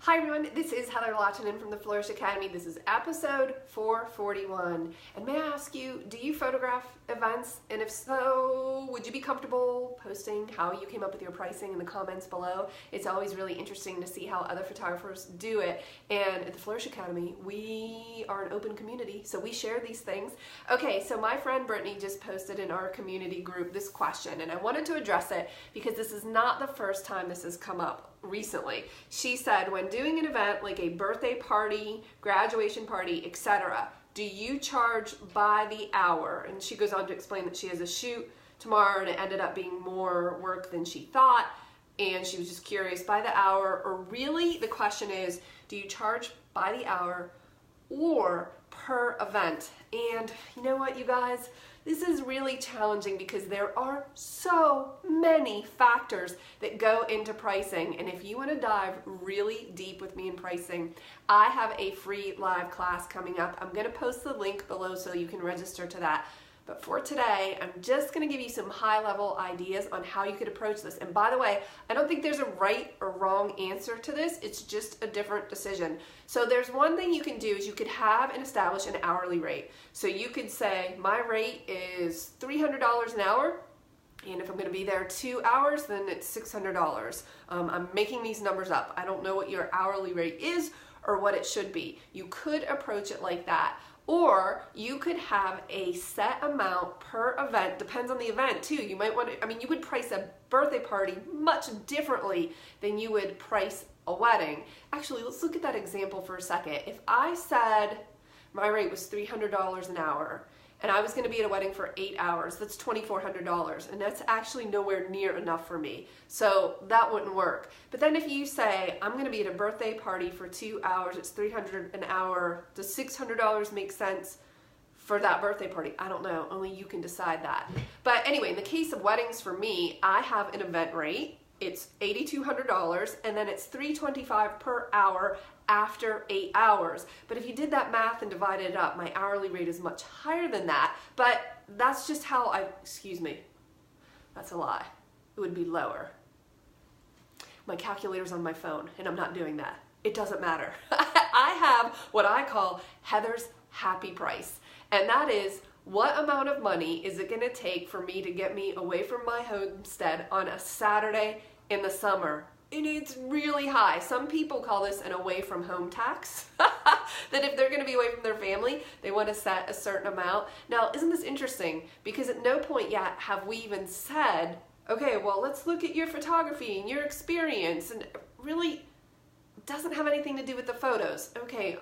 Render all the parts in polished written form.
Hi everyone, this is Heather Lottinen from the Flourish Academy. This is episode 441. And may I ask you, do you photograph events? And if so, would you be comfortable posting how you came up with your pricing in the comments below? It's always really interesting to see how other photographers do it. And at the Flourish Academy, we are an open community, so we share these things. Okay, so my friend Brittany just posted in our community group this question, and I wanted to address it because this is not the first time this has come up recently. She said, when doing an event like a birthday party, graduation party, etc., do you charge by the hour? And she goes on to explain that she has a shoot tomorrow and it ended up being more work than she thought, and she was just curious, by the hour, or really the question is, do you charge by the hour or per event? And you know what, you guys, this is really challenging because there are so many factors that go into pricing. And if you want to dive really deep with me in pricing, I have a free live class coming up. I'm going to post the link below so you can register to that. But for today, I'm just going to give you some high-level ideas on how you could approach this. And by the way, I don't think there's a right or wrong answer to this. It's just a different decision. So there's one thing you can do is you could have and establish an hourly rate. So you could say, my rate is $300 an hour. And if I'm going to be there 2 hours, then it's $600. I'm making these numbers up. I don't know what your hourly rate is or what it should be. You could approach it like that. Or you could have a set amount per event, depends on the event too. You might want to, you would price a birthday party much differently than you would price a wedding. Actually, let's look at that example for a second. If I said my rate was $300 an hour, and I was going to be at a wedding for 8 hours, that's $2,400, and that's actually nowhere near enough for me. So that wouldn't work. But then if you say, I'm going to be at a birthday party for 2 hours, it's $300 an hour, does $600 make sense for that birthday party? I don't know, only you can decide that. But anyway, in the case of weddings for me, I have an event rate. It's $8,200, and then it's $325 per hour after 8 hours. But if you did that math and divided it up, my hourly rate is much higher than that. But that's just how excuse me, that's a lie. It would be lower. My calculator's on my phone, and I'm not doing that. It doesn't matter. I have what I call Heather's happy price, and that is, what amount of money is it going to take for me to get me away from my homestead on a Saturday in the summer? And it's really high. Some people call this an away from home tax. That if they're going to be away from their family, they want to set a certain amount. Now, isn't this interesting? Because at no point yet have we even said, okay, well, let's look at your photography and your experience. And it really doesn't have anything to do with the photos. Okay,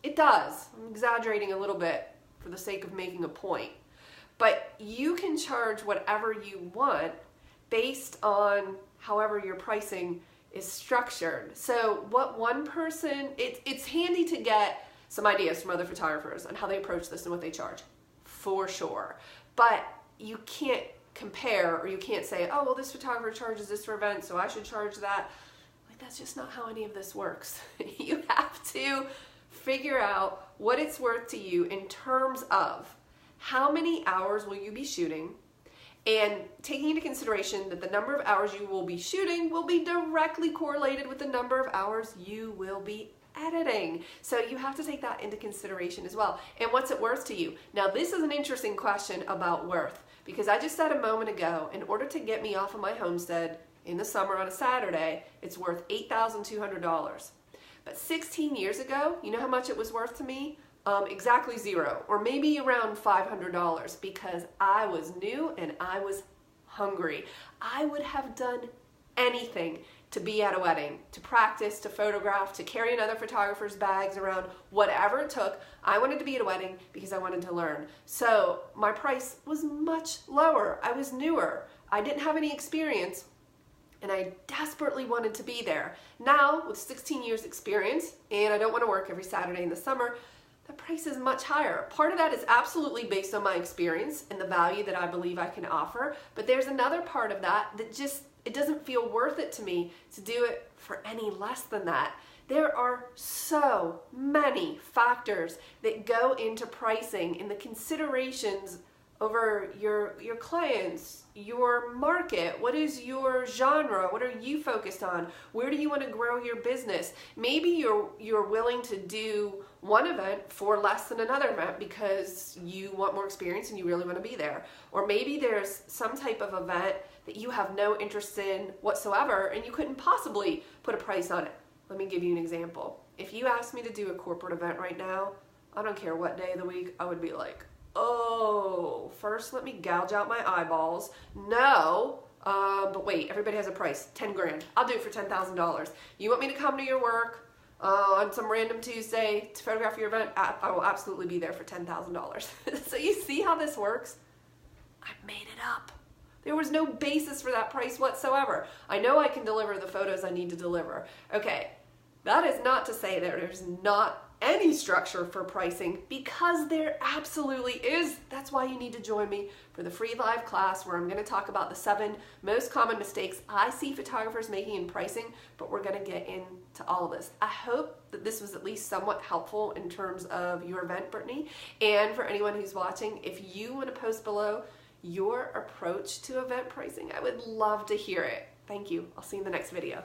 it does. I'm exaggerating a little bit for the sake of making a point. But you can charge whatever you want based on however your pricing is structured. So what one person, it's handy to get some ideas from other photographers on how they approach this and what they charge, for sure. But you can't compare, or you can't say, oh, well, this photographer charges this for events, so I should charge that. Like, that's just not how any of this works. You have to figure out what it's worth to you in terms of how many hours will you be shooting, and taking into consideration that the number of hours you will be shooting will be directly correlated with the number of hours you will be editing. So you have to take that into consideration as well. And what's it worth to you? Now, this is an interesting question about worth, because I just said a moment ago, in order to get me off of my homestead in the summer on a Saturday, it's worth $8,200. But 16 years ago, you know how much it was worth to me? Exactly zero, or maybe around $500, because I was new and I was hungry. I would have done anything to be at a wedding, to practice, to photograph, to carry another photographer's bags around, whatever it took. I wanted to be at a wedding because I wanted to learn. So my price was much lower. I was newer. I didn't have any experience, and I desperately wanted to be there. Now, with 16 years experience, and I don't want to work every Saturday in the summer, the price is much higher. Part of that is absolutely based on my experience and the value that I believe I can offer, but there's another part of that that just, it doesn't feel worth it to me to do it for any less than that. There are so many factors that go into pricing and the considerations over your clients, your market. What is your genre? What are you focused on? Where do you want to grow your business? Maybe you're willing to do one event for less than another event because you want more experience and you really want to be there. Or maybe there's some type of event that you have no interest in whatsoever and you couldn't possibly put a price on it. Let me give you an example. If you asked me to do a corporate event right now, I don't care what day of the week, I would be like, oh, first let me gouge out my eyeballs. No, but wait, everybody has a price, 10 grand. I'll do it for $10,000. You want me to come to your work on some random Tuesday to photograph your event? I will absolutely be there for $10,000. So you see how this works? I made it up. There was no basis for that price whatsoever. I know I can deliver the photos I need to deliver. Okay, that is not to say that there's not any structure for pricing, because there absolutely is. That's why you need to join me for the free live class where I'm going to talk about the 7 most common mistakes I see photographers making in pricing, but we're going to get into all of this. I hope that this was at least somewhat helpful in terms of your event, Brittany. And for anyone who's watching, if you want to post below your approach to event pricing, I would love to hear it. Thank you. I'll see you in the next video.